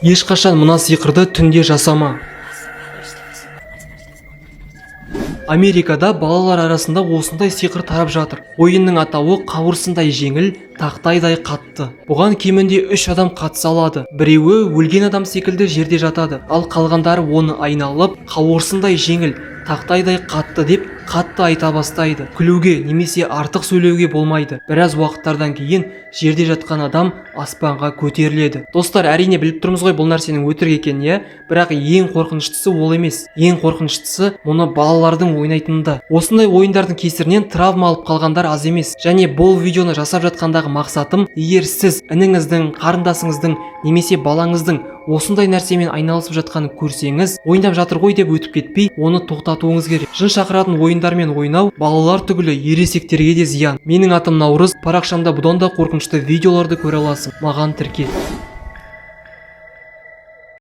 Ешқашан мына сиқырды түнде жасама. Америкада балалар арасында осындай сиқыр тарап жатыр. Ойынның атауы қауырсындай жеңіл, тақтайдай қатты. Бұған кемінде 3 адам қатыса алады. Біреуі өлген адам секілді жерде жатады, ал қалғандары оны айналып, қауырсындай жеңіл, тақтайдай қатты деп қатты айта бастайды. Күлуге немесе артық сөйлеуге болмайды. Біраз уақыттардан кейін жерде жатқан адам аспанға көтеріледі. Достар, әрине біліп тұрмыз ғой бұл нәрсенің өтірік екенін, бірақ ең қорқыныштысы ол емес. Ең қорқыныштысы мұны балалардың ойнайтынында. Осындай ойындардың кесірінен травма алып қалғандар аз емес. Және бұл видеоны жасап жатқандағы мақсатым, егер сіз ініңіздің, қарындасыңыздың немесе балаңыздың осындай нәрсемен айналысып жатқанын көрсеңіз, ойнап жатыр ғой деп өтіп кетпей, оны тоқтатуыңыз керек. Жын шақыратын ойындармен ойнау балалар түгілі ересектерге де зиян. Менің атым Наурыз, парақшамда бұдан да қорқынышты видеоларды көре аласың. Маған тіркел.